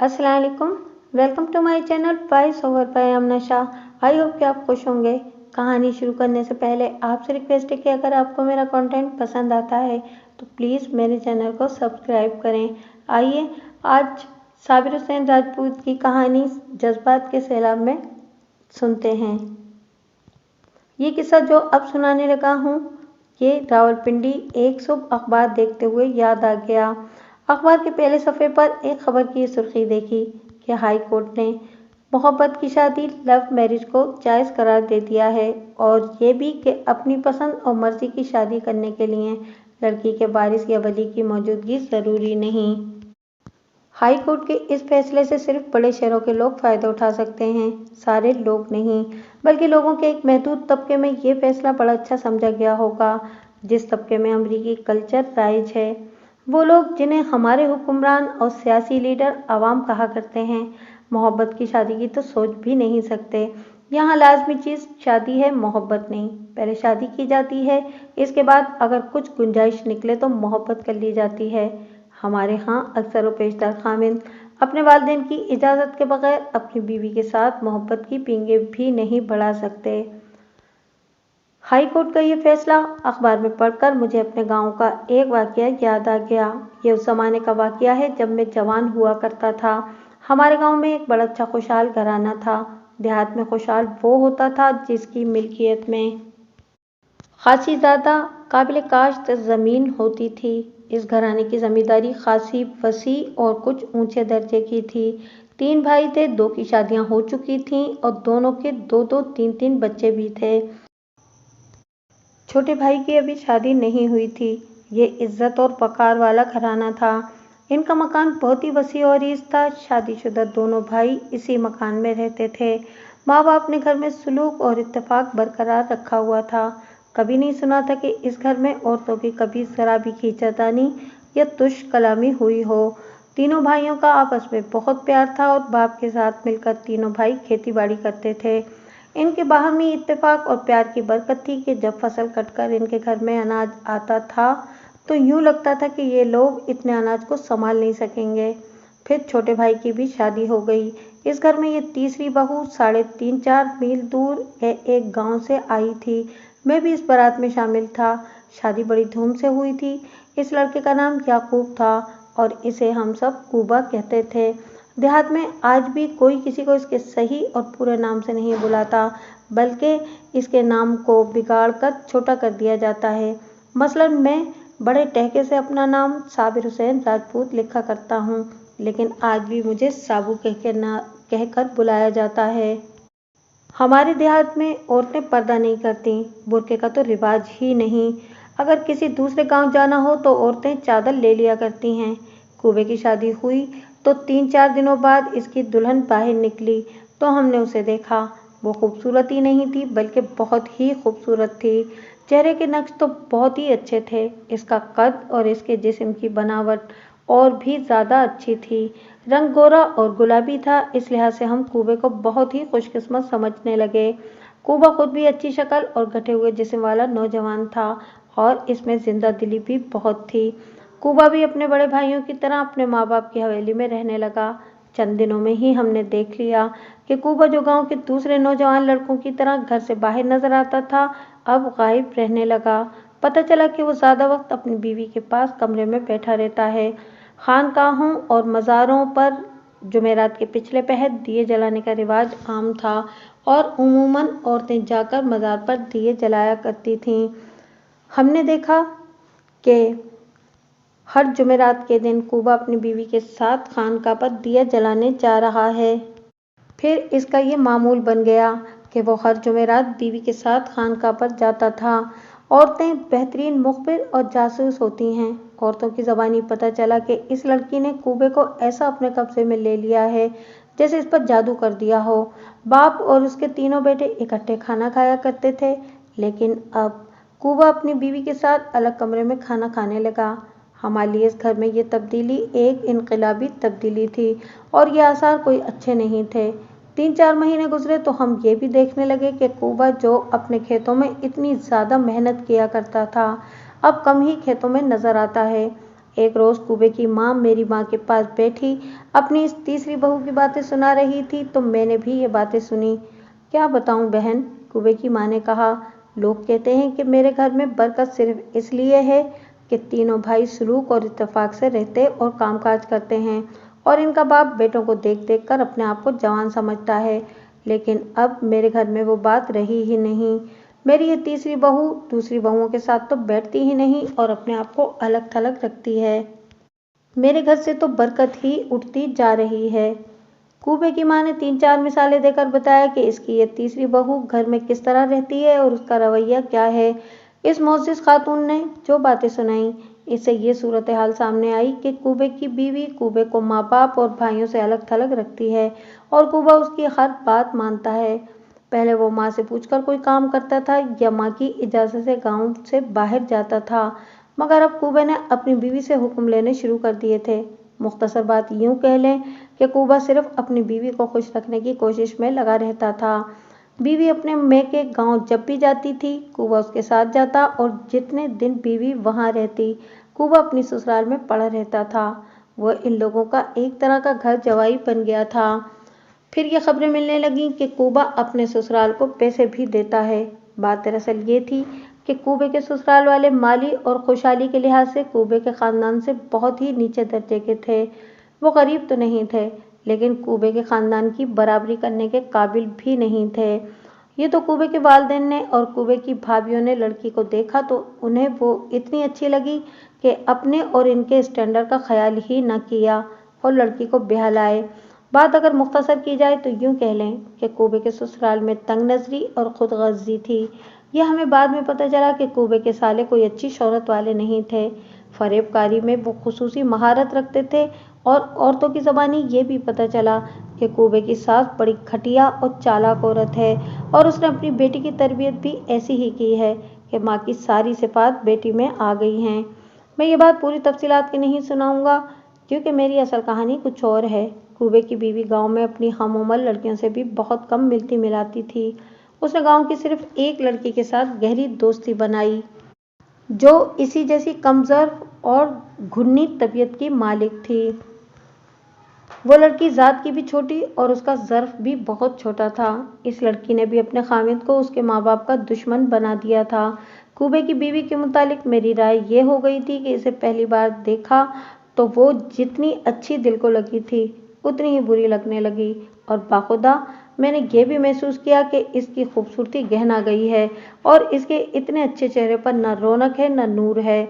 अस्सलाम वालेकुम। Welcome to my channel voice over by Amna Shah. I hope कि आप खुश होंगे। कहानी शुरू करने से पहले आपसे रिक्वेस्ट है कि अगर आपको मेरा कंटेंट पसंद आता है तो प्लीज़ मेरे चैनल को सब्सक्राइब करें। आइए आज साबिर हुसैन राजपूत की कहानी जज्बात के सैलाब में सुनते हैं। ये किस्सा जो अब सुनाने लगा हूँ ये रावलपिंडी एक सुबह अखबार देखते हुए याद आ गया। अखबार के पहले सफ़े पर एक खबर की सुर्खी देखी कि हाई कोर्ट ने मोहब्बत की शादी लव मैरिज को जायज़ करार दे दिया है और ये भी कि अपनी पसंद और मर्जी की शादी करने के लिए लड़की के वारिस या वली की मौजूदगी ज़रूरी नहीं। हाई कोर्ट के इस फैसले से सिर्फ बड़े शहरों के लोग फ़ायदा उठा सकते हैं, सारे लोग नहीं, बल्कि लोगों के एक महदूद तबके में ये फैसला बड़ा अच्छा समझा गया होगा। जिस तबके में अमरीकी कल्चर राइज है, वो लोग जिन्हें हमारे हुक्मरान और सियासी लीडर अवाम कहा करते हैं, मोहब्बत की शादी की तो सोच भी नहीं सकते। यहाँ लाजमी चीज़ शादी है, मोहब्बत नहीं। पहले शादी की जाती है, इसके बाद अगर कुछ गुंजाइश निकले तो मोहब्बत कर ली जाती है। हमारे यहाँ अक्सर पेशदार खामिंद अपने वालिदैन की इजाज़त के बगैर अपनी बीवी के साथ मोहब्बत की पींगे भी नहीं बढ़ा सकते। हाई कोर्ट का ये फैसला अखबार में पढ़कर मुझे अपने गांव का एक वाक़या याद आ गया। ये उस ज़माने का वाक़या है जब मैं जवान हुआ करता था। हमारे गांव में एक बड़ा अच्छा खुशहाल घराना था। देहात में खुशहाल वो होता था जिसकी मिल्कियत में खासी ज़्यादा काबिल काश्त ज़मीन होती थी। इस घराने की ज़मींदारी खासी वसी और कुछ ऊंचे दर्जे की थी। 3 भाई थे, 2 की शादियां हो चुकी थीं और दोनों के 2-2, 3-3 बच्चे भी थे। छोटे भाई की अभी शादी नहीं हुई थी। ये इज्जत और वक़ार वाला घराना था। इनका मकान बहुत ही वसी और ईज़ था। शादीशुदा दोनों भाई इसी मकान में रहते थे। माँ बाप ने घर में सुलूक और इत्तेफाक बरकरार रखा हुआ था। कभी नहीं सुना था कि इस घर में औरतों की कभी ज़रा भी खींचातानी या तुश कलामी हुई हो। तीनों भाइयों का आपस में बहुत प्यार था और बाप के साथ मिलकर तीनों भाई खेती बाड़ी करते थे। इनके बाहमी इत्तेफाक और प्यार की बरकत थी कि जब फसल कटकर इनके घर में अनाज आता था तो यूँ लगता था कि ये लोग इतने अनाज को संभाल नहीं सकेंगे। फिर छोटे भाई की भी शादी हो गई। इस घर में ये तीसरी बहू 3.5-4 मील दूर एक गांव से आई थी। मैं भी इस बारात में शामिल था। शादी बड़ी धूम से हुई थी। इस लड़के का नाम याकूब था और इसे हम सब कूबा कहते थे। देहात में आज भी कोई किसी को इसके सही और पूरे नाम से नहीं बुलाता, बल्कि इसके नाम को बिगाड़ कर छोटा कर दिया जाता है। मसलन मैं बड़े टहके से अपना नाम साबिर हुसैन राजपूत लिखा करता हूँ, लेकिन आज भी मुझे साबू कहकर बुलाया जाता है। हमारे देहात में औरतें पर्दा नहीं करती, बुर्के का तो रिवाज ही नहीं। अगर किसी दूसरे गांव जाना हो तो औरतें चादर ले लिया करती हैं। कूबे की शादी हुई तो 3-4 दिनों बाद इसकी दुल्हन बाहर निकली तो हमने उसे देखा। वो खूबसूरत ही नहीं थी बल्कि बहुत ही खूबसूरत थी। चेहरे के नक्श तो बहुत ही अच्छे थे। इसका कद और इसके जिस्म की बनावट और भी ज़्यादा अच्छी थी। रंग गोरा और गुलाबी था, इस लिहाज से हम कूबे को बहुत ही खुशकिस्मत समझने लगे। कूबा खुद भी अच्छी शक्ल और गठे हुए जिस्म वाला नौजवान था और इसमें जिंदा दिली भी बहुत थी। कूबा भी अपने बड़े भाइयों की तरह अपने माँ बाप की हवेली में रहने लगा। चंद दिनों में ही हमने देख लिया कि कूबा जो गांव के दूसरे नौजवान लड़कों की तरह घर से बाहर नजर आता था, अब गायब रहने लगा। पता चला कि वो ज़्यादा वक्त अपनी बीवी के पास कमरे में बैठा रहता है। खानकाहों और मज़ारों पर जुमेरात के पिछले पहर दिए जलाने का रिवाज आम था और उमूमन औरतें जाकर मज़ार पर दिए जलाया करती थीं। हमने देखा कि हर जुमेरात के दिन कूबा अपनी बीवी के साथ खानकाह पर दिया जलाने जा रहा है। फिर इसका ये मामूल बन गया कि वो हर जुमेरात बीवी के साथ खानकाह पर जाता था। औरतें बेहतरीन मुखबिर और जासूस होती हैं। औरतों की ज़बानी पता चला कि इस लड़की ने कूबे को ऐसा अपने कब्जे में ले लिया है जैसे इस पर जादू कर दिया हो। बाप और उसके तीनों बेटे इकट्ठे खाना खाया करते थे, लेकिन अब कूबा अपनी बीवी के साथ अलग कमरे में खाना खाने लगा। हमारे लिए इस घर में ये तब्दीली एक इनकलाबी तब्दीली थी और ये आसार कोई अच्छे नहीं थे। 3-4 महीने गुजरे तो हम ये भी देखने लगे कि कूबा जो अपने खेतों में इतनी ज़्यादा मेहनत किया करता था, अब कम ही खेतों में नज़र आता है। एक रोज कुबे की माँ मेरी माँ के पास बैठी अपनी इस तीसरी बहू की बातें सुना रही थी तो मैंने भी ये बातें सुनी। क्या बताऊं बहन, कुबे की माँ ने कहा, लोग कहते हैं कि मेरे घर में बरकत सिर्फ इसलिए है कि तीनों भाई सलूक और इत्तेफाक से रहते और कामकाज करते हैं और इनका बाप बेटों को देख देख कर अपने आप को जवान समझता है। लेकिन अब मेरे घर में वो बात रही ही नहीं। मेरी ये तीसरी बहू दूसरी बहुओं के साथ तो बैठती ही नहीं और अपने आप को अलग थलग रखती है। मेरे घर से तो बरकत ही उठती जा रही है। कूबे की माँ ने 3-4 मिसालें देकर बताया कि इसकी ये तीसरी बहू घर में किस तरह रहती है और उसका रवैया क्या है। इस मोअज़्ज़िज़ खातून ने जो बातें सुनाई, इससे ये सूरत हाल सामने आई कि कूबे की बीवी कूबे को माँ बाप और भाइयों से अलग थलग रखती है और कूबा उसकी हर बात मानता है। पहले वो माँ से पूछकर कोई काम करता था या माँ की इजाज़त से गाँव से बाहर जाता था, मगर अब कूबे ने अपनी बीवी से हुक्म लेने शुरू कर दिए थे। मुख्तसर बात यूँ कह लें कि कूबा सिर्फ अपनी बीवी को खुश रखने की कोशिश में लगा रहता था। बीवी अपने मैके गांव जब भी जाती थी, कूबा उसके साथ जाता और जितने दिन बीवी वहां रहती, कूबा अपनी ससुराल में पड़ा रहता था। वह इन लोगों का एक तरह का घर जवाई बन गया था। फिर ये खबरें मिलने लगीं कि कूबा अपने ससुराल को पैसे भी देता है। बात दरअसल ये थी कि कूबे के ससुराल वाले माली और खुशहाली के लिहाज से कूबे के खानदान से बहुत ही नीचे दर्जे के थे। वो गरीब तो नहीं थे, लेकिन कूबे के खानदान की बराबरी करने के काबिल भी नहीं थे। ये तो कूबे के वालिदैन ने और कूबे की भाभीियों ने लड़की को देखा तो उन्हें वो इतनी अच्छी लगी कि अपने और इनके स्टैंडर्ड का ख्याल ही न किया और लड़की को ब्याह लाए। बात अगर मुख्तसर की जाए तो यूँ कह लें कि कूबे के ससुराल में तंग नजरी और खुद गर्जी थी। यह हमें बाद में पता चला कि कूबे के साले कोई अच्छी शोहरत वाले नहीं थे। फरेबकारी में वो खुसूसी महारत रखते थे और औरतों की ज़बानी ये भी पता चला कि कूबे की सास बड़ी घटिया और चालाक औरत है और उसने अपनी बेटी की तरबियत भी ऐसी ही की है कि माँ की सारी सिफात बेटी में आ गई हैं। मैं ये बात पूरी तफसीलात की नहीं सुनाऊंगा क्योंकि मेरी असल कहानी कुछ और है। कूबे की बीवी गांव में अपनी हम उम्र लड़कियों से भी बहुत कम मिलती मिलाती थी। उसने गांव की सिर्फ एक लड़की के साथ गहरी दोस्ती बनाई जो इसी जैसी कमजोर और घुन्नी तबीयत की मालिक थी। वो लड़की ज़ात की भी छोटी और उसका ज़र्फ भी बहुत छोटा था। इस लड़की ने भी अपने खामिद को उसके माँ बाप का दुश्मन बना दिया था। कूबे की बीवी के मुतालिक मेरी राय ये हो गई थी कि इसे पहली बार देखा तो वो जितनी अच्छी दिल को लगी थी उतनी ही बुरी लगने लगी और बाखुदा मैंने ये भी महसूस किया कि इसकी खूबसूरती गहना गई है और इसके इतने अच्छे चेहरे पर न रौनक है न नूर है।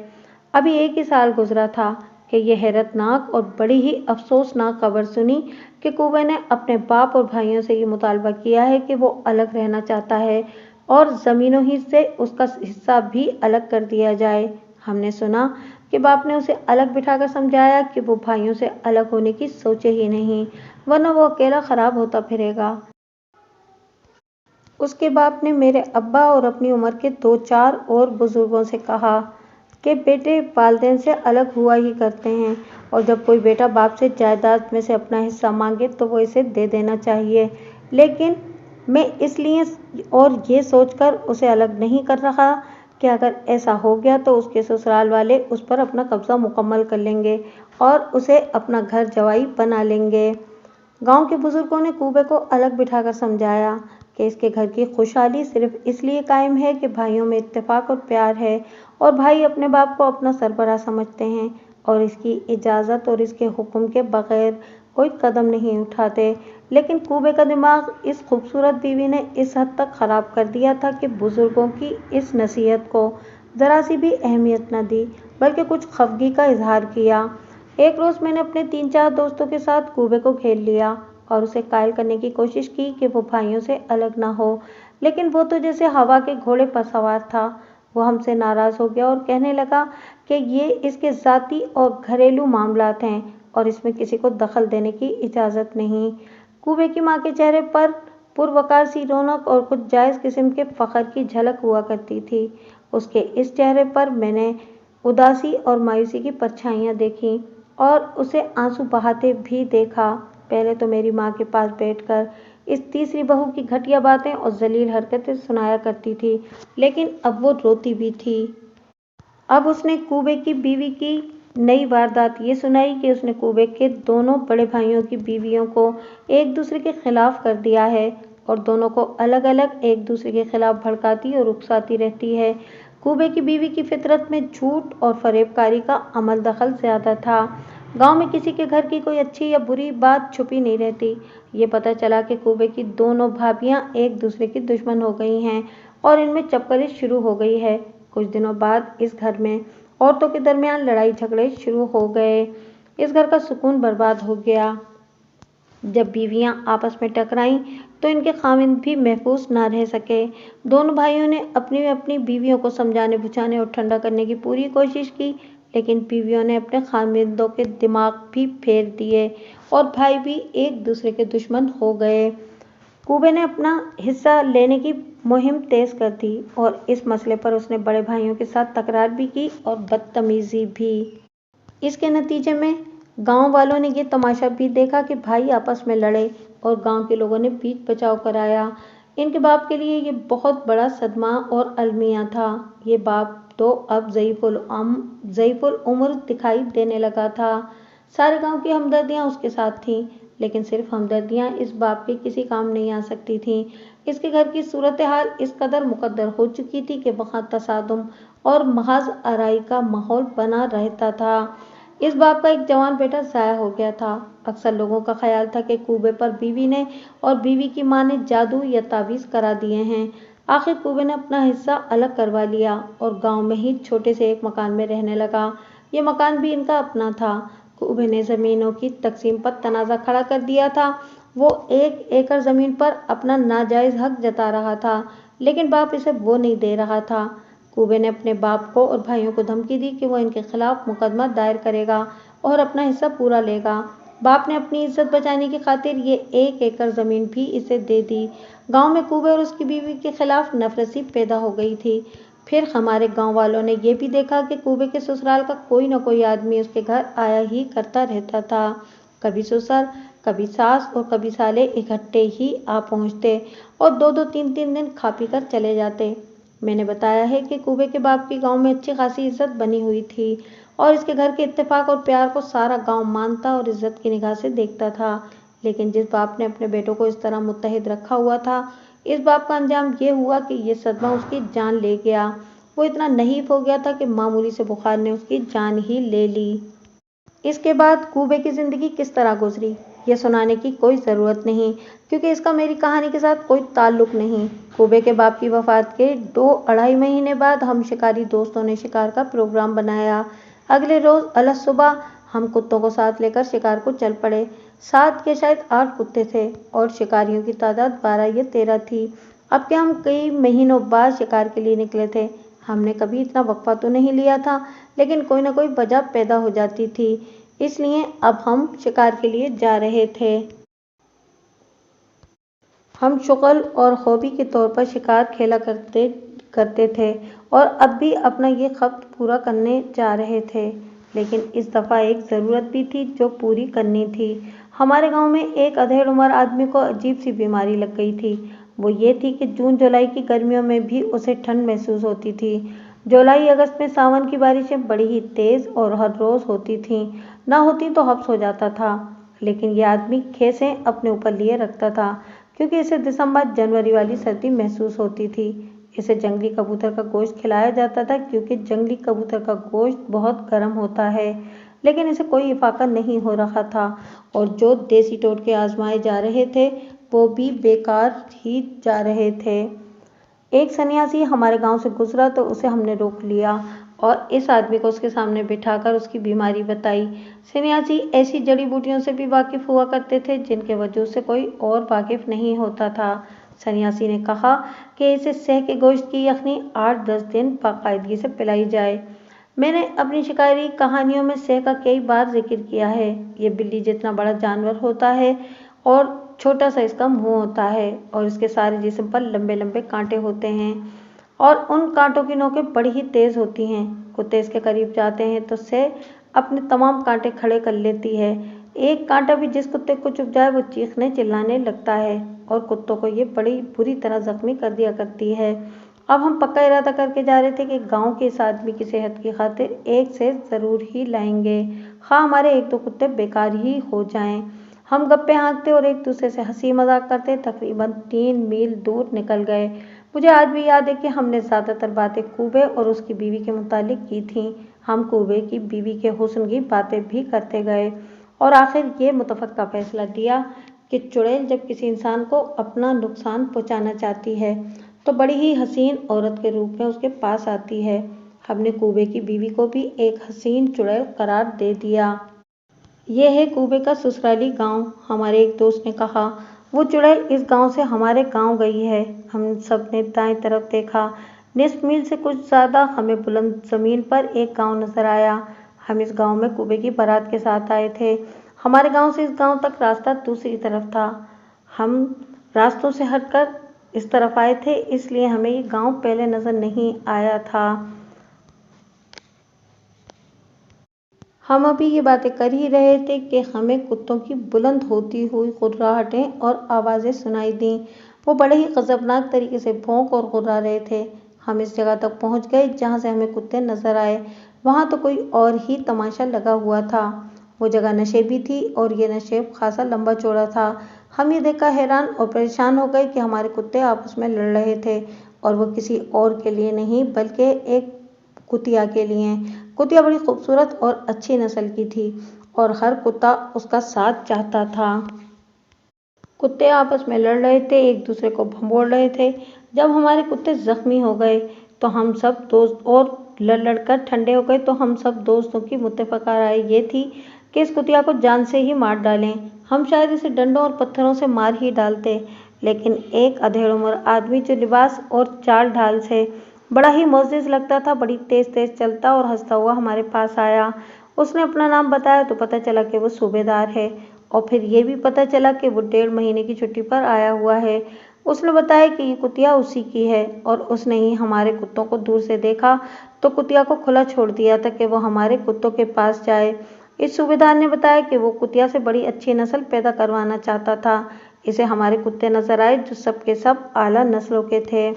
अभी 1 ही साल गुजरा था कि यह हैरतनाक और बड़ी ही अफसोसनाक खबर सुनी कि कूबे ने अपने बाप और भाइयों से ये मुतालबा किया है कि वो अलग रहना चाहता है और ज़मीनों ही से उसका हिस्सा भी अलग कर दिया जाए। हमने सुना कि बाप ने उसे अलग बिठाकर समझाया कि वो भाइयों से अलग होने की सोचे ही नहीं, वरना वो अकेला खराब होता फिरेगा। उसके बाप ने मेरे अब्बा और अपनी उम्र के 2-4 और बुजुर्गों से कहा कि बेटे वालिदैन से अलग हुआ ही करते हैं और जब कोई बेटा बाप से जायदाद में से अपना हिस्सा मांगे तो वो इसे दे देना चाहिए। लेकिन मैं इसलिए और ये सोचकर उसे अलग नहीं कर रहा कि अगर ऐसा हो गया तो उसके ससुराल वाले उस पर अपना कब्जा मुकम्मल कर लेंगे और उसे अपना घर जवाई बना लेंगे। गांव के बुजुर्गों ने कूबे को अलग बिठाकर समझाया कि इसके घर की खुशहाली सिर्फ इसलिए कायम है कि भाइयों में इत्तेफाक और प्यार है और भाई अपने बाप को अपना सरबराह समझते हैं और इसकी इजाज़त और इसके हुक्म के बगैर कोई कदम नहीं उठाते। लेकिन कूबे का दिमाग इस खूबसूरत बीवी ने इस हद तक ख़राब कर दिया था कि बुजुर्गों की इस नसीहत को ज़रा सी भी अहमियत न दी बल्कि कुछ खफगी का इजहार किया। एक रोज़ मैंने अपने 3-4 दोस्तों के साथ कूबे को घेर लिया और उसे कायल करने की कोशिश की कि वो भाइयों से अलग ना हो, लेकिन वो तो जैसे हवा के घोड़े पर सवार था। वो हमसे नाराज़ हो गया और कहने लगा कि ये इसके ज़ाती और घरेलू मामलात हैं और इसमें किसी को दखल देने की इजाज़त नहीं। कूबे की माँ के चेहरे पर पुरवकार सी रौनक और कुछ जायज़ किस्म के फ़ख्र की झलक हुआ करती थी। उसके इस चेहरे पर मैंने उदासी और मायूसी की परछाइयाँ देखीं और उसे आंसू बहाते भी देखा। पहले तो मेरी माँ के पास बैठकर इस तीसरी बहू की घटिया बातें और जलील हरकतें सुनाया करती थी, लेकिन अब वो रोती भी थी। अब उसने कूबे की बीवी की नई वारदात ये सुनाई कि उसने कूबे के दोनों बड़े भाइयों की बीवियों को एक दूसरे के खिलाफ कर दिया है और दोनों को अलग अलग एक दूसरे के खिलाफ भड़काती और उकसाती रहती है। कूबे की बीवी की फितरत में झूठ और फरेबकारी का अमल दखल ज्यादा था। गांव में किसी के घर की कोई अच्छी या बुरी बात छुपी नहीं रहती। ये पता चला कि कूबे की दोनों भाभियां एक दूसरे की दुश्मन हो गई हैं और इनमें चपकली शुरू हो गई है। कुछ दिनों बाद इस घर में औरतों के दरमियान लड़ाई झगड़े शुरू हो गए। इस घर का सुकून बर्बाद हो गया। जब बीवियां आपस में टकराईं तो इनके खाविंद भी महफूज ना रह सके। दोनों भाइयों ने अपनी अपनी बीवियों को समझाने बुझाने और ठंडा करने की पूरी कोशिश की, लेकिन बीवियों ने अपने खाविंदों के दिमाग भी फेर दिए और भाई भी एक दूसरे के दुश्मन हो गए। कूबे ने अपना हिस्सा लेने की मुहिम तेज कर दी और इस मसले पर उसने बड़े भाइयों के साथ तकरार भी की और बदतमीजी भी। इसके नतीजे में गांव वालों ने ये तमाशा भी देखा कि भाई आपस में लड़े और गांव के लोगों ने बीच बचाव कराया। इनके बाप के लिए ये बहुत बड़ा सदमा और अलमिया था। ये बाप तो अब ज़ईफुल उम्र दिखाई देने लगा था। सारे गांव की हमदर्दियां उसके साथ थीं, लेकिन सिर्फ हमदर्दियां इस बाप के किसी काम नहीं आ सकती थीं। इसके घर की सूरत हाल इस कदर मुकद्दर हो चुकी थी कि वहाँ तसादुम और महज आराई का माहौल बना रहता था। इस बाप का एक जवान बेटा ज़ाया हो गया था। अक्सर लोगों का ख्याल था कि कूबे पर बीवी ने और बीवी की माँ ने जादू या तावीज़ करा दिए हैं। आखिर कूबे ने अपना हिस्सा अलग करवा लिया और गांव में ही छोटे से एक मकान में रहने लगा। ये मकान भी इनका अपना था। कूबे ने ज़मीनों की तकसीम पर तनाज़ा खड़ा कर दिया था। वो 1 एकड़ ज़मीन पर अपना नाजायज़ हक जता रहा था, लेकिन बाप इसे वो नहीं दे रहा था। कूबे ने अपने बाप को और भाइयों को धमकी दी कि वो इनके खिलाफ मुकदमा दायर करेगा और अपना हिस्सा पूरा लेगा। बाप ने अपनी इज्जत बचाने की खातिर ये 1 एकड़ ज़मीन भी इसे दे दी। गांव में कूबे और उसकी बीवी के खिलाफ नफरत सी पैदा हो गई थी। फिर हमारे गांव वालों ने ये भी देखा कि कूबे के ससुराल का कोई न कोई आदमी उसके घर आया ही करता रहता था। कभी ससुर, कभी सास और कभी साले इकट्ठे ही आ पहुंचते और 2-2 3-3 दिन खा पी कर चले जाते। मैंने बताया है कि कूबे के बाप की गांव में अच्छी खासी इज्जत बनी हुई थी और इसके घर के इत्तेफाक और प्यार को सारा गांव मानता और इज्जत की निगाह से देखता था। लेकिन जिस बाप ने अपने बेटों को इस तरह मुत्तहिद रखा हुआ था, इस बाप का अंजाम ये हुआ कि ये सदमा उसकी जान ले गया। वो इतना नहीफ हो गया था कि मामूली से बुखार ने उसकी जान ही ले ली। इसके बाद कूबे की ज़िंदगी किस तरह गुजरी, ये सुनाने की कोई ज़रूरत नहीं, क्योंकि इसका मेरी कहानी के साथ कोई ताल्लुक नहीं। कूबे के बाप की वफ़ात के 2-2.5 महीने बाद हम शिकारी दोस्तों ने शिकार का प्रोग्राम बनाया। अगले रोज़ अलग सुबह हम कुत्तों को साथ लेकर शिकार को चल पड़े। 7 या शायद 8 कुत्ते थे और शिकारियों की तादाद 12 या 13 थी। अब के हम कई महीनों बाद शिकार के लिए निकले थे। हमने कभी इतना वक्फा तो नहीं लिया था, लेकिन कोई न कोई वजह पैदा हो जाती थी, इसलिए अब हम शिकार के लिए जा रहे थे। हम शुगल और हॉबी के तौर पर शिकार खेला करते थे और अब भी अपना ये ख्वाब पूरा करने जा रहे थे। लेकिन इस दफ़ा एक ज़रूरत भी थी जो पूरी करनी थी। हमारे गांव में एक अधेड़ उम्र आदमी को अजीब सी बीमारी लग गई थी। वो ये थी कि जून जुलाई की गर्मियों में भी उसे ठंड महसूस होती थी। जुलाई अगस्त में सावन की बारिशें बड़ी ही तेज़ और हर रोज़ होती थीं। ना होती तो हब्स हो जाता था। लेकिन यह आदमी खेसें अपने ऊपर लिए रखता था, क्योंकि इसे दिसंबर जनवरी वाली सर्दी महसूस होती थी। इसे जंगली कबूतर का गोश्त खिलाया जाता था, क्योंकि जंगली कबूतर का गोश्त बहुत गर्म होता है। लेकिन इसे कोई इफाका नहीं हो रहा था और जो देसी टोटके आजमाए जा रहे थे वो भी बेकार ही जा रहे थे। एक सन्यासी हमारे गांव से गुजरा तो उसे हमने रोक लिया और इस आदमी को उसके सामने बिठाकर उसकी बीमारी बताई। सन्यासी ऐसी जड़ी बूटियों से भी वाकिफ हुआ करते थे जिनके वजूद से कोई और वाकिफ नहीं होता था। सन्यासी ने कहा कि इसे सह के गोश्त की यखनी 8-10 दिन बाकायदगी से पिलाई जाए। मैंने अपनी शिकारी कहानियों में सह का कई बार जिक्र किया है। ये बिल्ली जितना बड़ा जानवर होता है और छोटा सा इसका मुंह होता है और इसके सारे जिस्म पर लंबे लंबे कांटे होते हैं और उन कांटों की नोकें बड़ी ही तेज होती हैं। कुत्ते इसके करीब जाते हैं तो सह अपने तमाम कांटे खड़े कर लेती है। एक कांटा भी जिस कुत्ते को चुभ जाए वो चीखने चिल्लाने लगता है और कुत्तों को ये बड़ी बुरी तरह जख्मी कर दिया करती है। اب ہم پکا ارادہ کر کے جا رہے تھے کہ گاؤں کے اس آدمی کی صحت کی خاطر ایک سے ضرور ہی لائیں گے، خواہ ہمارے ایک دو کتے بیکار ہی ہو جائیں۔ ہم گپے ہانکتے اور ایک دوسرے سے ہنسی مذاق کرتے تقریباً 3 میل دور نکل گئے۔ مجھے آج بھی یاد ہے کہ ہم نے زیادہ تر باتیں کوبے اور اس کی بیوی کے متعلق کی تھیں۔ ہم کوبے کی بیوی کے حسن کی باتیں بھی کرتے گئے اور آخر یہ متفق کا فیصلہ دیا کہ چڑیل جب کسی انسان کو اپنا نقصان پہنچانا چاہتی ہے تو بڑی ہی حسین عورت کے روپ میں اس کے پاس آتی ہے۔ ہم نے کوبے کی بیوی کو بھی ایک حسین چڑیل قرار دے دیا۔ یہ ہے کوبے کا سسرالی گاؤں، ہمارے ایک دوست نے کہا۔ وہ چڑیل اس گاؤں سے ہمارے گاؤں گئی ہے۔ ہم سب نے دائیں طرف دیکھا۔ نصف میل سے کچھ زیادہ ہمیں بلند زمین پر ایک گاؤں نظر آیا۔ ہم اس گاؤں میں کوبے کی بارات کے ساتھ آئے تھے۔ ہمارے گاؤں سے اس گاؤں تک راستہ دوسری طرف تھا۔ ہم راستوں سے ہٹ کر اس طرف آئے تھے، اس لیے ہمیں یہ گاؤں پہلے نظر نہیں آیا تھا۔ ہم ابھی یہ باتیں کر ہی رہے تھے کہ ہمیں کتوں کی بلند ہوتی ہوئی غرغراہٹیں اور آوازیں سنائی دیں۔ وہ بڑے ہی غضبناک طریقے سے بھونک اور غرا رہے تھے۔ ہم اس جگہ تک پہنچ گئے جہاں سے ہمیں کتے نظر آئے۔ وہاں تو کوئی اور ہی تماشا لگا ہوا تھا۔ وہ جگہ نشیبی تھی اور یہ نشیب خاصا لمبا چوڑا تھا۔ ہم یہ دیکھ کر حیران اور پریشان ہو گئے کہ ہمارے کتے آپس میں لڑ رہے تھے، اور وہ کسی اور کے لیے نہیں بلکہ ایک کتیا کے لیے۔ کتیا بڑی خوبصورت اور اچھی نسل کی تھی اور ہر کتا اس کا ساتھ چاہتا تھا۔ کتے آپس میں لڑ رہے تھے، ایک دوسرے کو بھنبوڑ رہے تھے۔ جب ہمارے کتے زخمی ہو گئے تو ہم سب دوست اور لڑ لڑ کر ٹھنڈے ہو گئے تو ہم سب دوستوں کی متفقہ رائے یہ تھی کہ اس کتیا کو جان سے ہی مار ڈالیں۔ ہم شاید اسے ڈنڈوں اور پتھروں سے مار ہی ڈالتے، لیکن ایک ادھیڑ عمر آدمی جو لباس اور چال ڈھال سے بڑا ہی معزز لگتا تھا، بڑی تیز تیز چلتا اور ہنستا ہوا ہمارے پاس آیا۔ اس نے اپنا نام بتایا تو پتہ چلا کہ وہ صوبیدار ہے، اور پھر یہ بھی پتہ چلا کہ وہ 1.5 مہینے کی چھٹی پر آیا ہوا ہے۔ اس نے بتایا کہ یہ کتیا اسی کی ہے، اور اس نے ہی ہمارے کتوں کو دور سے دیکھا تو کتیا کو کھلا چھوڑ دیا تھا کہ وہ ہمارے کتوں کے پاس جائے۔ اس صوبیدار نے بتایا کہ وہ کتیا سے بڑی اچھی نسل پیدا کروانا چاہتا تھا۔ اسے ہمارے کتے نظر آئے جو سب کے سب اعلیٰ نسلوں کے تھے۔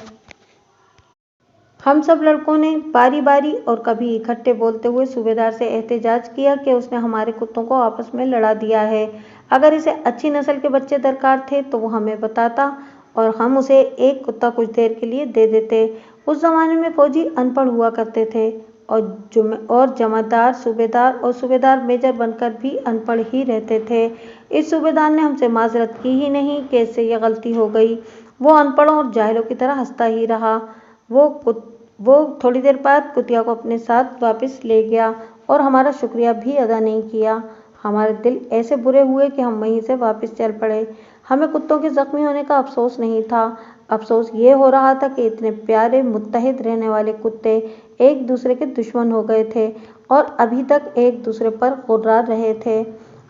ہم سب لڑکوں نے باری باری اور کبھی اکٹھے بولتے ہوئے صوبیدار سے احتجاج کیا کہ اس نے ہمارے کتوں کو آپس میں لڑا دیا ہے۔ اگر اسے اچھی نسل کے بچے درکار تھے تو وہ ہمیں بتاتا اور ہم اسے ایک کتا کچھ دیر کے لیے دے دیتے۔ اس زمانے میں فوجی ان پڑھ ہوا کرتے تھے، اور جمعدار صوبیدار اور صوبیدار میجر بن کر بھی ان پڑھ ہی رہتے تھے۔ اس صوبیدار نے ہم سے معذرت کی ہی نہیں کہ اس سے یہ غلطی ہو گئی۔ وہ ان پڑھوں اور جاہلوں کی طرح ہنستا ہی رہا۔ وہ تھوڑی دیر بعد کتیا کو اپنے ساتھ واپس لے گیا اور ہمارا شکریہ بھی ادا نہیں کیا۔ ہمارے دل ایسے برے ہوئے کہ ہم وہیں سے واپس چل پڑے۔ ہمیں کتوں کے زخمی ہونے کا افسوس نہیں تھا، افسوس یہ ہو رہا تھا کہ اتنے پیارے متحد رہنے والے کتے ایک دوسرے کے دشمن ہو گئے تھے اور ابھی تک ایک دوسرے پر غرا رہے تھے۔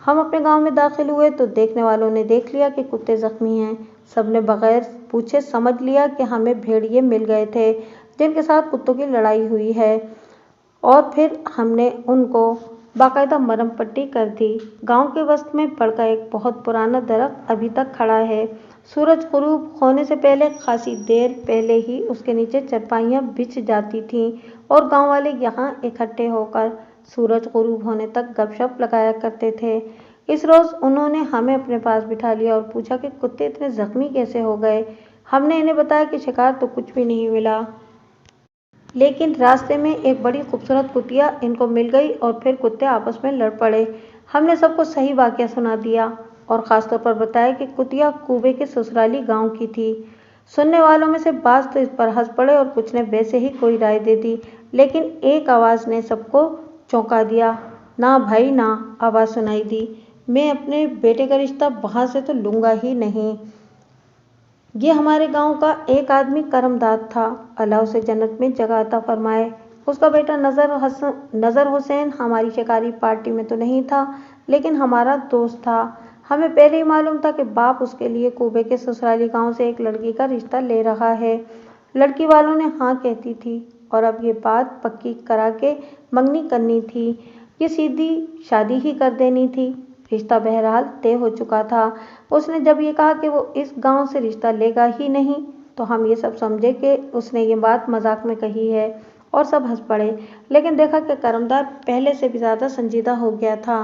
ہم اپنے گاؤں میں داخل ہوئے تو دیکھنے والوں نے دیکھ لیا کہ کتے زخمی ہیں۔ سب نے بغیر پوچھے سمجھ لیا کہ ہمیں بھیڑیے مل گئے تھے جن کے ساتھ کتوں کی لڑائی ہوئی ہے، اور پھر ہم نے ان کو باقاعدہ مرہم پٹی کر دی۔ گاؤں کے وسط میں بڑ کا ایک بہت پرانا درخت ابھی تک کھڑا ہے۔ سورج غروب ہونے سے پہلے خاصی دیر پہلے ہی اس کے نیچے چارپائیاں بچھ جاتی تھیں اور گاؤں والے یہاں اکٹھے ہو کر سورج غروب ہونے تک گپ شپ لگایا کرتے تھے۔ اس روز انہوں نے ہمیں اپنے پاس بٹھا لیا اور پوچھا کہ کتے اتنے زخمی کیسے ہو گئے۔ ہم نے انہیں بتایا کہ شکار تو کچھ بھی نہیں ملا، لیکن راستے میں ایک بڑی خوبصورت کتیا ان کو مل گئی اور پھر کتے آپس میں لڑ پڑے۔ ہم نے سب کو صحیح واقعہ سنا دیا اور خاص طور پر بتایا کہ کتیا کوبے کے سسرالی گاؤں کی تھی۔ سننے والوں میں سے بعض تو اس پر ہنس پڑے اور کچھ نے ویسے ہی کوئی رائے دے دی، لیکن ایک آواز نے سب کو چونکا دیا۔ نہ بھائی نہ، آواز سنائی دی، میں اپنے بیٹے کا رشتہ وہاں سے تو لوں گا ہی نہیں۔ یہ ہمارے گاؤں کا ایک آدمی کرم داد تھا، اللہ اسے جنت میں جگہ عطا فرمائے۔ اس کا بیٹا نذر حسین ہماری شکاری پارٹی میں تو نہیں تھا، لیکن ہمارا دوست تھا۔ ہمیں پہلے ہی معلوم تھا کہ باپ اس کے لیے کوبے کے سسرالی گاؤں سے ایک لڑکی کا رشتہ لے رہا ہے۔ لڑکی والوں نے ہاں کہہ دی تھی اور اب یہ بات پکی کرا کے منگنی کرنی تھی، یہ سیدھی شادی ہی کر دینی تھی۔ رشتہ بہرحال طے ہو چکا تھا۔ اس نے جب یہ کہا کہ وہ اس گاؤں سے رشتہ لے گا ہی نہیں तो हम ये सब समझे कि उसने ये बात मजाक में कही है और सब हंस पड़े, लेकिन देखा कि करमदाद पहले से भी ज्यादा संजीदा हो गया था।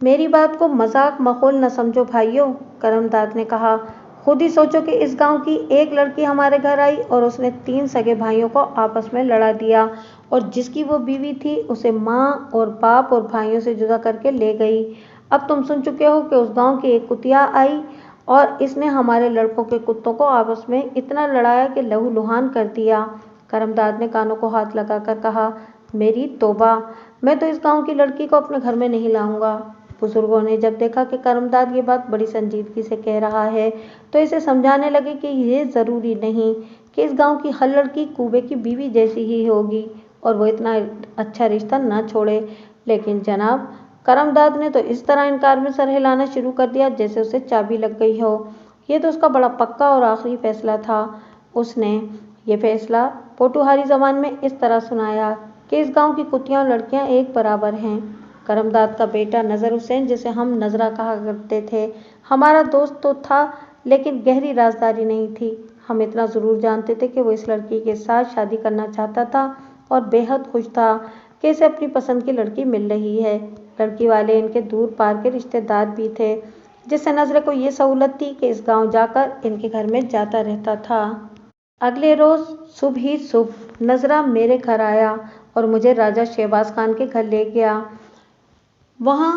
मेरी बात को मजाक मखौल न समझो भाइयों, करमदाद ने कहा। खुद ही सोचो कि इस गांव की एक लड़की हमारे घर आई और उसने 3 सगे भाइयों को आपस में लड़ा दिया, और जिसकी वो बीवी थी उसे माँ और बाप और भाइयों से जुदा करके ले गई। अब तुम सुन चुके हो कि उस गांव की एक कुतिया आई और इसने हमारे लड़कों के कुत्तों को आपस में इतना लड़ाया कि लहू लुहान कर दिया। करमदाद ने कानों को हाथ लगाकर कहा, मेरी तौबा, मैं तो इस गांव की लड़की को अपने घर में नहीं लाऊंगा। बुजुर्गों ने जब देखा कि करमदाद ये बात बड़ी संजीदगी से कह रहा है तो इसे समझाने लगे कि ये जरूरी नहीं कि इस गांव की हर लड़की कुबे की बीवी जैसी ही होगी और वो इतना अच्छा रिश्ता न छोड़े। लेकिन जनाब, करमदाद ने तो इस तरह इनकार में सर हिलाना शुरू कर दिया जैसे उसे चाबी लग गई हो। ये तो उसका बड़ा पक्का और आखिरी फैसला था। उसने ये फैसला पोटुहारी जबान में इस तरह सुनाया कि इस गांव की कुतियां और लड़कियां एक बराबर हैं। करमदाद का बेटा नजर हुसैन, जिसे हम नजरा कहा करते थे, हमारा दोस्त तो था लेकिन गहरी राजदारी नहीं थी। हम इतना जरूर जानते थे कि वो इस लड़की के साथ शादी करना चाहता था और बेहद खुश था कि इसे अपनी पसंद की लड़की मिल रही है। लड़की वाले इनके दूर पार के रिश्तेदार भी थे, जिससे नजरे को ये सहूलत थी कि इस गांव जाकर इनके घर में जाता रहता था। अगले रोज सुबह ही सुबह नजरा मेरे घर आया और मुझे राजा शहबाज खान के घर ले गया। वहां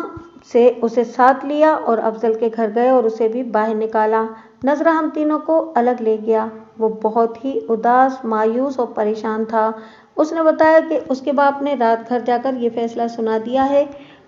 से उसे साथ लिया और अफजल के घर गए और उसे भी बाहर निकाला। नजरा हम तीनों को अलग ले गया। वो बहुत ही उदास, मायूस और परेशान था। उसने बताया कि उसके बाप ने रात घर जाकर ये फैसला सुना दिया है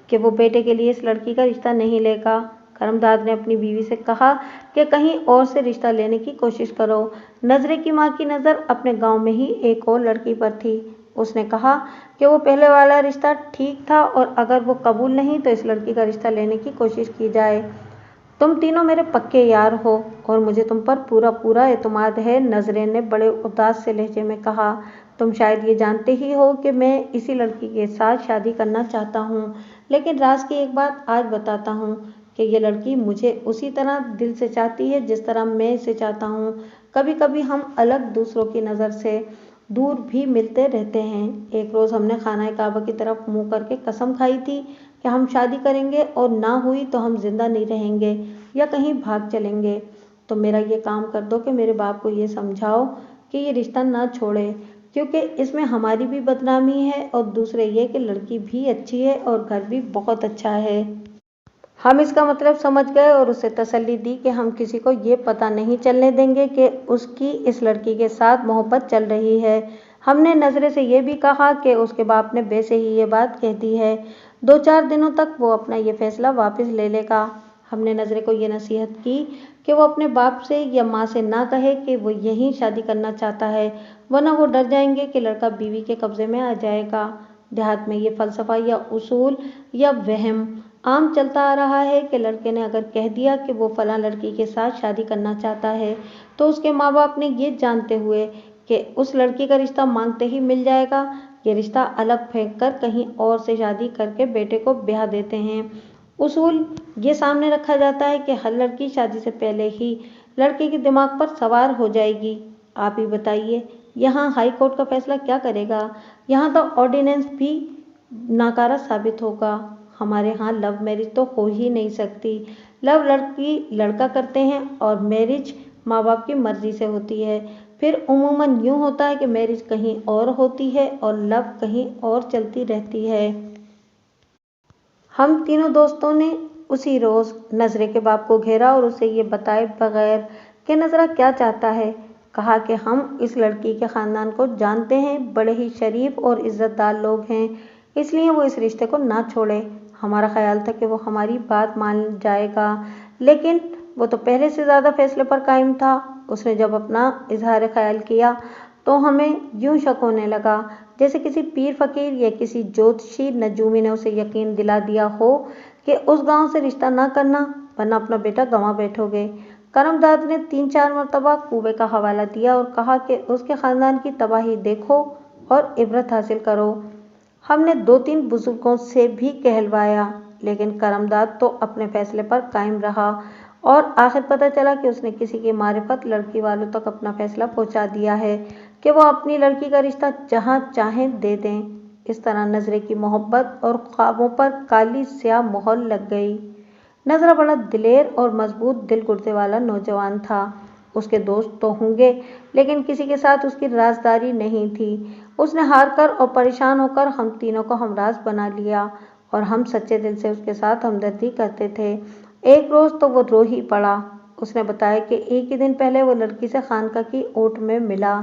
कि वो बेटे के लिए इस लड़की का रिश्ता नहीं लेगा। करमदाद ने अपनी बीवी से कहा कि कहीं और से रिश्ता लेने की कोशिश करो। नजरे की माँ की नज़र अपने गांव में ही एक और लड़की पर थी। उसने कहा कि वो पहले वाला रिश्ता ठीक था और अगर वो कबूल नहीं तो इस लड़की का रिश्ता लेने की कोशिश की जाए। तुम तीनों मेरे पक्के यार हो और मुझे तुम पर पूरा पूरा एतमाद है, नजरे ने बड़े उदास से लहजे में कहा। तुम शायद ये जानते ही हो कि मैं इसी लड़की के साथ शादी करना चाहता हूँ, लेकिन राज की एक बात आज बताता हूँ कि ये लड़की मुझे उसी तरह दिल से चाहती है जिस तरह मैं इसे चाहता हूँ। कभी कभी हम अलग दूसरों की नज़र से दूर भी मिलते रहते हैं। एक रोज़ हमने खाना काबा की तरफ मुंह करके कसम खाई थी कि हम शादी करेंगे और ना हुई तो हम जिंदा नहीं रहेंगे या कहीं भाग चलेंगे। तो मेरा ये काम कर दो कि मेरे बाप को ये समझाओ कि ये रिश्ता ना छोड़े, क्योंकि इसमें हमारी भी बदनामी है और दूसरे ये कि लड़की भी अच्छी है और घर भी बहुत अच्छा है। हम इसका मतलब समझ गए और उसे तसल्ली दी कि हम किसी को ये पता नहीं चलने देंगे कि उसकी इस लड़की के साथ मोहब्बत चल रही है। हमने नजरे से ये भी कहा कि उसके बाप ने वैसे ही ये बात कह दी है, 2-4 दिनों तक वो अपना ये फैसला वापस ले लेगा। हमने नजरे को ये नसीहत की कि वो अपने बाप से या माँ से ना कहे कि वो यहीं शादी करना चाहता है, वरना वो डर जाएंगे कि लड़का बीवी के कब्जे में आ जाएगा। देहात में ये फलसफा या उसूल या वहम आम चलता आ रहा है कि लड़के ने अगर कह दिया कि वो फलां लड़की के साथ शादी करना चाहता है तो उसके माँ बाप ने ये जानते हुए कि उस लड़की का रिश्ता मांगते ही मिल जाएगा, ये रिश्ता अलग फेंक कर कहीं और से शादी करके बेटे को ब्याह देते हैं। उसूल ये सामने रखा जाता है कि हर लड़की शादी से पहले ही लड़के के दिमाग पर सवार हो जाएगी। आप ही बताइए, यहाँ हाई कोर्ट का फैसला क्या करेगा? यहाँ तो ऑर्डिनेंस भी नाकारा साबित होगा। हमारे यहाँ लव मैरिज तो हो ही नहीं सकती। लव लड़की लड़का करते हैं और मैरिज माँ बाप की मर्जी से होती है। फिर उमूमन यूँ होता है कि मैरिज कहीं और होती है और लव कहीं और चलती रहती है। हम तीनों दोस्तों ने उसी रोज़ नजरे के बाप को घेरा और उसे ये बताए बगैर कि नजरा क्या चाहता है, कहा कि हम इस लड़की के ख़ानदान को जानते हैं, बड़े ही शरीफ और इज़्ज़तदार लोग हैं, इसलिए वो इस रिश्ते को ना छोड़े। हमारा ख्याल था कि वो हमारी बात मान जाएगा, लेकिन वो तो पहले से ज़्यादा फैसले पर कायम था। उसने जब अपना इजहार ख्याल किया तो हमें यूं शक होने लगा जैसे किसी पीर फकीर या किसी ज्योतिषी नजूमी ने उसे यकीन दिला दिया हो कि उस गांव से रिश्ता ना करना वरना अपना बेटा गंवा बैठोगे। करमदाद ने 3-4 मरतबा कुबे का हवाला दिया और कहा कि उसके ख़ानदान की तबाही देखो और इबरत हासिल करो। हमने 2-3 बुजुर्गों से भी कहलवाया, लेकिन करमदाद तो अपने फैसले पर कायम रहा। اور آخر پتہ چلا کہ اس نے کسی کی معرفت لڑکی والوں تک اپنا فیصلہ پہنچا دیا ہے کہ وہ اپنی لڑکی کا رشتہ جہاں چاہیں دے دیں۔ اس طرح نظرے کی محبت اور خوابوں پر کالی سیاہ مہر لگ گئی۔ نظرہ بڑا دلیر اور مضبوط دل گردے والا نوجوان تھا۔ اس کے دوست تو ہوں گے لیکن کسی کے ساتھ اس کی رازداری نہیں تھی۔ اس نے ہار کر اور پریشان ہو کر ہم تینوں کو ہمراز بنا لیا اور ہم سچے دل سے اس کے ساتھ ہمدردی کرتے تھے۔ ایک روز تو وہ رو ہی پڑا۔ اس نے بتایا کہ ایک ہی دن پہلے وہ لڑکی سے خانقاہ کی اوٹ میں ملا۔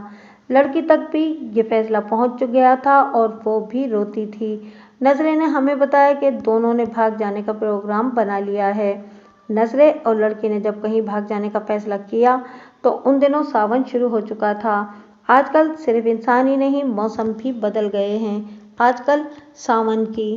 لڑکی تک بھی یہ فیصلہ پہنچ گیا تھا اور وہ بھی روتی تھی۔ نظرے نے ہمیں بتایا کہ دونوں نے بھاگ جانے کا پروگرام بنا لیا ہے۔ نظرے اور لڑکی نے جب کہیں بھاگ جانے کا فیصلہ کیا تو ان دنوں ساون شروع ہو چکا تھا۔ آج کل صرف انسان ہی نہیں، موسم بھی بدل گئے ہیں۔ آج کل ساون کی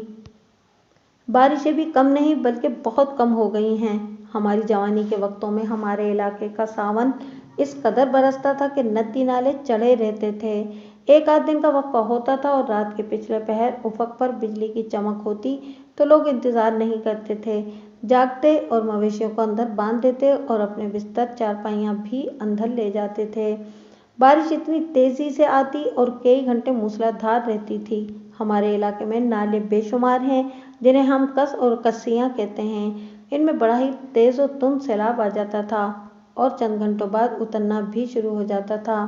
بارشیں بھی کم نہیں بلکہ بہت کم ہو گئی ہیں۔ ہماری جوانی کے وقتوں میں ہمارے علاقے کا ساون اس قدر برستا تھا کہ ندی نالے چڑھے رہتے تھے۔ ایک آدھ دن کا وقفہ ہوتا تھا اور رات کے پچھلے پہر افق پر بجلی کی چمک ہوتی تو لوگ انتظار نہیں کرتے تھے، جاگتے اور مویشیوں کو اندر باندھ دیتے اور اپنے بستر چارپائیاں بھی اندر لے جاتے تھے۔ بارش اتنی تیزی سے آتی اور کئی گھنٹے موسلادھار رہتی تھی۔ ہمارے علاقے میں نالے بے شمار ہیں جنہیں ہم کس اور کسیاں کہتے ہیں۔ ان میں بڑا ہی تیز و تند سیلاب آ جاتا تھا اور چند گھنٹوں بعد اترنا بھی شروع ہو جاتا تھا۔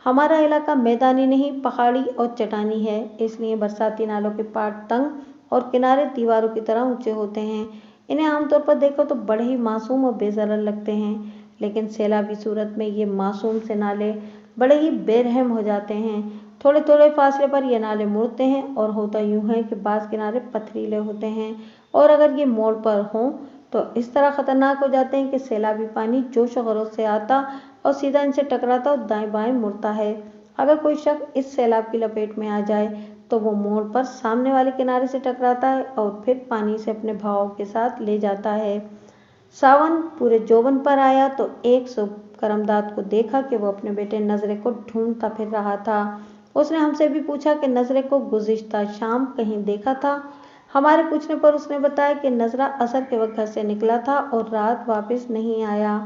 ہمارا علاقہ میدانی نہیں، پہاڑی اور چٹانی ہے، اس لیے برساتی نالوں کے پاٹ تنگ اور کنارے دیواروں کی طرح اونچے ہوتے ہیں۔ انہیں عام طور پر دیکھو تو بڑے ہی معصوم اور بے ضرر لگتے ہیں، لیکن سیلابی صورت میں یہ معصوم سے نالے بڑے ہی بے رحم ہو جاتے ہیں۔ تھوڑے تھوڑے فاصلے پر یہ نالے مڑتے ہیں اور ہوتا یوں ہے کہ بعض کنارے پتھریلے ہوتے ہیں اور اگر یہ موڑ پر ہوں تو اس طرح خطرناک ہو جاتے ہیں کہ سیلابی پانی جوش و خروش سے آتا اور سیدھا ان سے ٹکراتا اور دائیں بائیں مڑتا ہے۔ اگر کوئی شخص اس سیلاب کی لپیٹ میں آ جائے تو وہ موڑ پر سامنے والے کنارے سے ٹکراتا ہے اور پھر پانی سے اپنے بہاؤ کے ساتھ لے جاتا ہے۔ ساون پورے جوبن پر آیا تو ایک صبح کرمداد کو دیکھا کہ وہ اپنے بیٹے نظرے کو ڈھونڈتا پھر رہا تھا۔ اس نے ہم سے بھی پوچھا کہ نظرے کو گزشتہ شام کہیں دیکھا تھا۔ ہمارے پوچھنے پر اس نے بتایا کہ نظرہ عصر کے وقت گھر سے نکلا تھا اور رات واپس نہیں آیا۔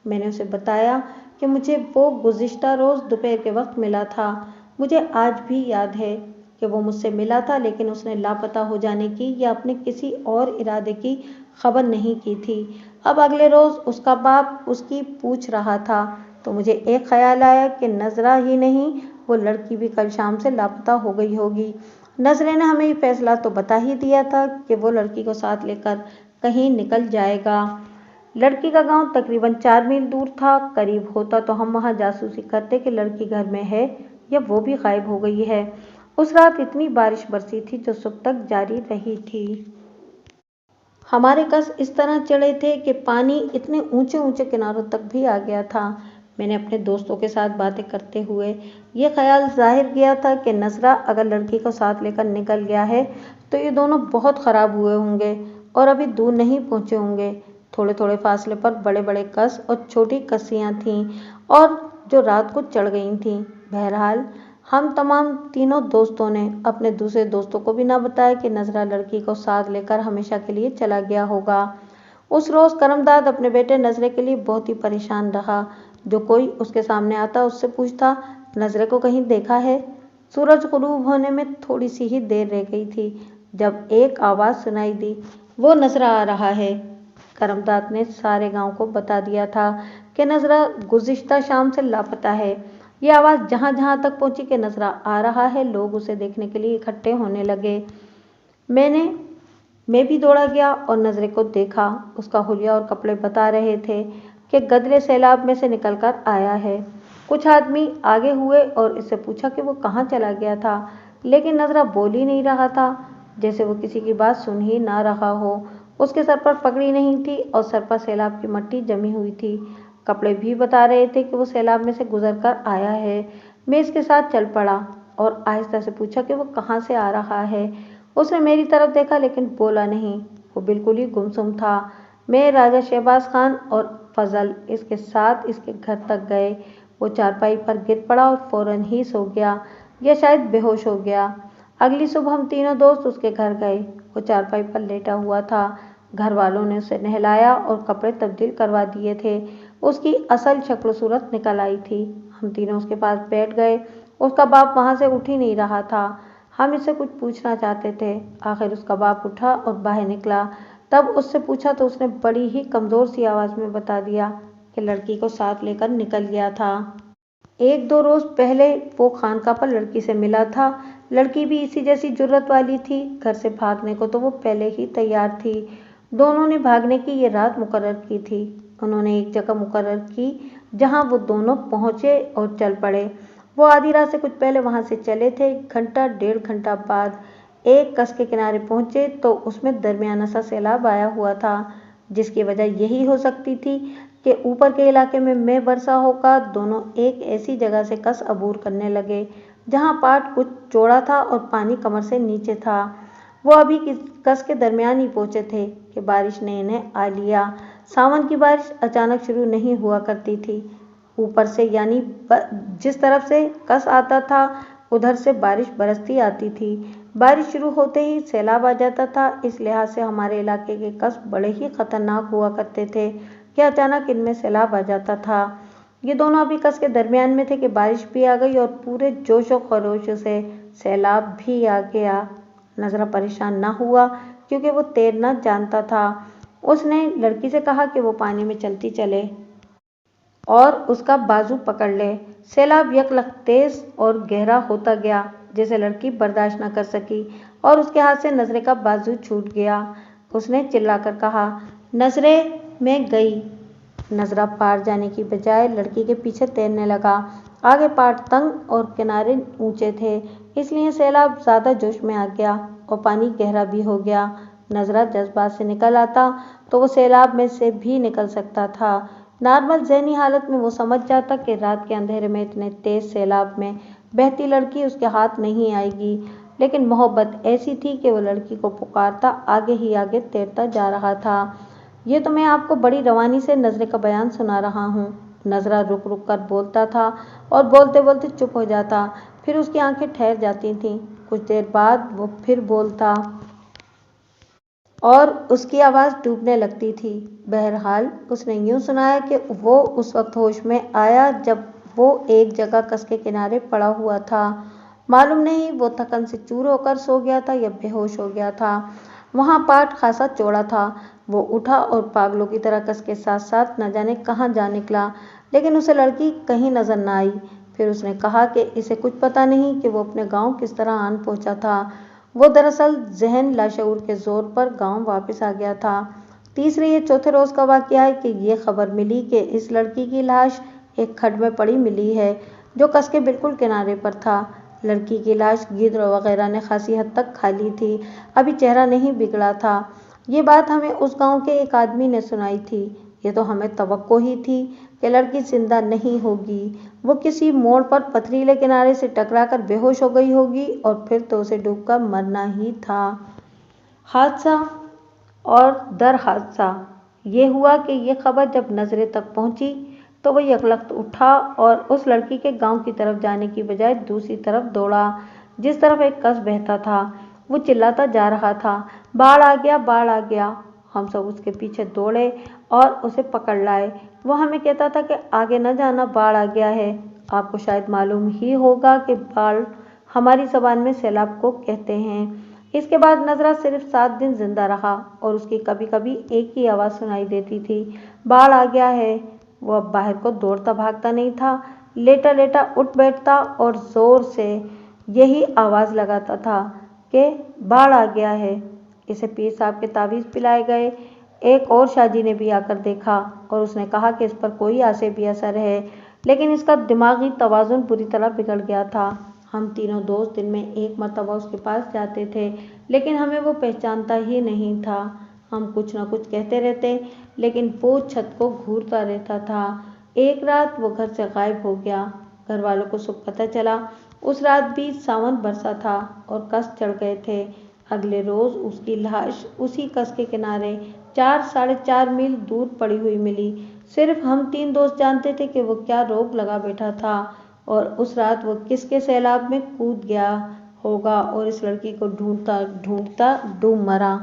میں نے اسے بتایا کہ مجھے وہ گزشتہ روز دوپہر کے وقت ملا تھا۔ مجھے آج بھی یاد ہے کہ وہ مجھ سے ملا تھا لیکن اس نے لاپتہ ہو جانے کی یا اپنے کسی اور ارادے کی خبر نہیں کی تھی۔ اب اگلے روز اس کا باپ اس کی پوچھ رہا تھا تو مجھے ایک خیال آیا کہ نظرہ ہی نہیں، وہ لڑکی بھی کل شام سے لاپتہ ہو گئی ہوگی۔ نظرے نے ہمیں یہ فیصلہ تو بتا ہی دیا تھا کہ وہ لڑکی کو ساتھ لے کر کہیں نکل جائے گا۔ لڑکی کا گاؤں تقریباً 4 میل دور تھا۔ قریب ہوتا تو ہم وہاں جاسوسی کرتے کہ لڑکی گھر میں ہے یا وہ بھی غائب ہو گئی ہے۔ اس رات اتنی بارش برسی تھی جو صبح تک جاری رہی تھی۔ ہمارے کس اس طرح چڑھے تھے کہ پانی اتنے اونچے اونچے کناروں تک بھی آ گیا تھا۔ میں نے اپنے دوستوں کے ساتھ باتیں کرتے ہوئے یہ خیال ظاہر کیا تھا کہ نظرہ اگر لڑکی کو ساتھ لے کر نکل گیا ہے تو یہ دونوں بہت خراب ہوئے ہوں گے اور ابھی دور نہیں پہنچے ہوں گے۔ تھوڑے تھوڑے فاصلے پر بڑے بڑے کس اور چھوٹی کسیاں تھیں اور جو رات کو چڑھ گئی تھیں۔ بہرحال ہم تمام تینوں دوستوں نے اپنے دوسرے دوستوں کو بھی نہ بتایا کہ نظرہ لڑکی کو ساتھ لے کر ہمیشہ کے لیے چلا گیا ہوگا۔ اس روز کرمداد اپنے بیٹے نظرے کے لیے بہت ہی پریشان رہا۔ جو کوئی اس کے سامنے آتا اس سے پوچھتا، نظرے کو کہیں دیکھا ہے؟ سورج غروب ہونے میں تھوڑی سی ہی دیر رہ گئی تھی جب ایک آواز سنائی دی، وہ نظرہ آ رہا ہے۔ کرمداد نے سارے گاؤں کو بتا دیا تھا کہ نظرہ گزشتہ شام سے لاپتہ ہے۔ یہ آواز جہاں جہاں تک پہنچی کہ نظرہ آ رہا ہے، لوگ اسے دیکھنے کے لیے اکٹھے ہونے لگے۔ میں بھی دوڑا گیا اور نظرے کو دیکھا۔ اس کا حلیہ اور کپڑے بتا رہے تھے کہ گدرے سیلاب میں سے نکل کر آیا ہے۔ کچھ آدمی آگے ہوئے اور اس سے پوچھا کہ وہ کہاں چلا گیا تھا، لیکن نظرہ بول ہی نہیں رہا تھا، جیسے وہ کسی کی بات سن ہی نہ رہا ہو۔ اس کے سر پر پگڑی نہیں تھی اور سر پر سیلاب کی مٹی جمی ہوئی تھی۔ کپڑے بھی بتا رہے تھے کہ وہ سیلاب میں سے گزر کر آیا ہے۔ میں اس کے ساتھ چل پڑا اور آہستہ سے پوچھا کہ وہ کہاں سے آ رہا ہے۔ اس نے میری طرف دیکھا لیکن بولا نہیں، وہ بالکل ہی گمسم تھا۔ میں، راجہ شہباز خان اور فضل اس کے ساتھ اس کے گھر تک گئے۔ وہ چارپائی پر گر پڑا اور فوراً ہی سو گیا یا شاید بے ہوش ہو گیا۔ اگلی صبح ہم تینوں دوست اس کے گھر گئے۔ وہ چارپائی پر لیٹا ہوا تھا۔ گھر والوں نے اسے نہلایا اور کپڑے تبدیل کروا دیے تھے۔ اس کی اصل شکل و صورت نکل آئی تھی۔ ہم تینوں اس کے پاس بیٹھ گئے۔ اس کا باپ وہاں سے اٹھ ہی نہیں رہا تھا۔ ہم اس سے کچھ پوچھنا چاہتے تھے۔ آخر اس کا باپ اٹھا اور باہر نکلا۔ تب اس سے پوچھا تو اس نے بڑی ہی کمزور سی آواز میں بتا دیا کہ لڑکی کو ساتھ لے کر نکل گیا تھا۔ 1-2 روز پہلے وہ خانقاہ پر لڑکی سے ملا تھا۔ لڑکی بھی اسی جیسی جرات والی تھی۔ گھر سے بھاگنے کو تو وہ پہلے ہی تیار تھی۔ دونوں نے بھاگنے کی یہ رات مقرر کی تھی۔ انہوں نے ایک جگہ مقرر کی جہاں وہ دونوں پہنچے اور چل پڑے۔ وہ آدھی رات سے کچھ پہلے وہاں سے چلے تھے۔ گھنٹہ 1.5 گھنٹہ بعد ایک کس کے کنارے پہنچے تو اس میں درمیانہ سا سیلاب آیا ہوا تھا، جس کی وجہ یہی ہو سکتی تھی کہ اوپر کے علاقے میں برسا ہوگا۔ دونوں ایک ایسی جگہ سے کس عبور کرنے لگے جہاں پاٹ کچھ چوڑا تھا اور پانی کمر سے نیچے تھا۔ وہ ابھی کس کے درمیان ہی پہنچے تھے کہ بارش نے انہیں آ لیا۔ ساون کی بارش اچانک شروع نہیں ہوا کرتی تھی۔ اوپر سے یعنی جس طرف سے کس آتا تھا ادھر سے بارش برستی آتی تھی۔ بارش شروع ہوتے ہی سیلاب آ جاتا تھا۔ اس لحاظ سے ہمارے علاقے کے کس بڑے ہی خطرناک ہوا کرتے تھے کہ اچانک ان میں سیلاب آ جاتا تھا۔ یہ دونوں ابھی کس کے درمیان میں تھے کہ بارش بھی آ گئی اور پورے جوش و خروش سے سیلاب بھی آ گیا۔ نذرا پریشان نہ ہوا کیونکہ وہ تیرنا جانتا تھا۔ اس نے لڑکی سے کہا کہ وہ پانی میں چلتی چلے اور اس کا بازو پکڑ لے۔ سیلاب یک لخت تیز اور گہرا ہوتا گیا جسے لڑکی برداشت نہ کر سکی اور اس کے ہاتھ سے نذرے کا بازو چھوٹ گیا۔ اس نے چلا کر کہا، نذرے، میں گئی۔ نذرا پار جانے کی بجائے لڑکی کے پیچھے تیرنے لگا۔ آگے پاٹ تنگ اور کنارے اونچے تھے، اس لیے سیلاب زیادہ جوش میں آ گیا اور پانی گہرا بھی ہو گیا۔ نذرا جذبات سے نکل آتا تو وہ سیلاب میں سے بھی نکل سکتا تھا۔ نارمل ذہنی حالت میں وہ سمجھ جاتا کہ رات کے اندھیرے میں اتنے تیز سیلاب میں بہتی لڑکی اس کے ہاتھ نہیں آئے گی، لیکن محبت ایسی تھی کہ وہ لڑکی کو پکارتا آگے ہی آگے تیرتا جا رہا تھا۔ یہ تو میں آپ کو بڑی روانی سے نذرے کا بیان سنا رہا ہوں۔ نذرا رک رک کر بولتا تھا اور بولتے بولتے چپ ہو جاتا، پھر اس کی آنکھیں ٹھہر جاتی تھیں۔ کچھ دیر بعد وہ پھر بولتا اور اس کی آواز ڈوبنے لگتی تھی۔ بہرحال اس نے یوں سنایا کہ وہ اس وقت ہوش میں آیا جب وہ ایک جگہ کس کے کنارے پڑا ہوا تھا۔ معلوم نہیں وہ تھکن سے چور ہو کر سو گیا تھا یا بے ہوش ہو گیا تھا۔ وہاں پاٹ خاصا چوڑا تھا۔ وہ اٹھا اور پاگلوں کی طرح کس کے ساتھ ساتھ نہ جانے کہاں جا نکلا، لیکن اسے لڑکی کہیں نظر نہ آئی۔ پھر اس نے کہا کہ اسے کچھ پتہ نہیں کہ وہ اپنے گاؤں کس طرح آن پہنچا تھا۔ وہ دراصل ذہن لاشعور کے زور پر گاؤں واپس آ گیا تھا۔ تیسرے یا چوتھے روز کا واقعہ ہے کہ یہ خبر ملی کہ اس لڑکی کی لاش ایک کھڈ میں پڑی ملی ہے جو کس کے بالکل کنارے پر تھا۔ لڑکی کی لاش گیدڑ وغیرہ نے خاصی حد تک کھا لی تھی، ابھی چہرہ نہیں بگڑا تھا۔ یہ بات ہمیں اس گاؤں کے ایک آدمی نے سنائی تھی۔ یہ تو ہمیں توقع ہی تھی کہ لڑکی زندہ نہیں ہوگی، وہ کسی موڑ پر پتھریلے کنارے سے ٹکرا کر بے ہوش ہو گئی ہوگی اور پھر تو اسے ڈوب کر مرنا ہی تھا۔ حادثہ اور در حادثہ یہ ہوا کہ یہ خبر جب نذرے تک پہنچی تو وہ یکلخت اٹھا اور اس لڑکی کے گاؤں کی طرف جانے کی بجائے دوسری طرف دوڑا جس طرف ایک کس بہتا تھا۔ وہ چلاتا جا رہا تھا، باڑھ آ گیا، باڑھ آ گیا۔ ہم سب اس کے پیچھے دوڑے اور اسے پکڑ لائے۔ وہ ہمیں کہتا تھا کہ آگے نہ جانا، باڑھ آ گیا ہے۔ آپ کو شاید معلوم ہی ہوگا کہ باڑھ ہماری زبان میں سیلاب کو کہتے ہیں۔ اس کے بعد نذرا صرف 7 دن زندہ رہا اور اس کی کبھی کبھی ایک ہی آواز سنائی دیتی تھی، باڑھ آ گیا ہے۔ وہ اب باہر کو دوڑتا بھاگتا نہیں تھا، لیٹا لیٹا اٹھ بیٹھتا اور زور سے یہی آواز لگاتا تھا کہ باڑھ آ گیا ہے۔ اسے پیر صاحب کے تعویذ پلائے گئے۔ ایک اور شاہ جی نے بھی آ کر دیکھا اور اس نے کہا کہ اس پر کوئی عصبی اثر ہے، لیکن اس کا دماغی توازن بری طرح بگڑ گیا تھا۔ ہم تینوں دوست دن میں ایک مرتبہ اس کے پاس جاتے تھے، لیکن ہمیں وہ پہچانتا ہی نہیں تھا۔ ہم کچھ نہ کچھ کہتے رہتے لیکن وہ چھت کو گھورتا رہتا تھا۔ ایک رات وہ گھر سے غائب ہو گیا۔ گھر والوں کو صبح پتہ چلا۔ اس رات بھی ساون برسا تھا اور کس چڑھ گئے تھے۔ اگلے روز اس کی لاش اسی کس کے کنارے 4-4.5 میل دور پڑی ہوئی ملی۔ صرف ہم 3 دوست جانتے تھے کہ وہ کیا روگ لگا بیٹھا تھا اور اس رات وہ کس کے سیلاب میں کود گیا ہوگا اور اس لڑکی کو ڈھونڈتا ڈھونڈتا ڈوب مرا۔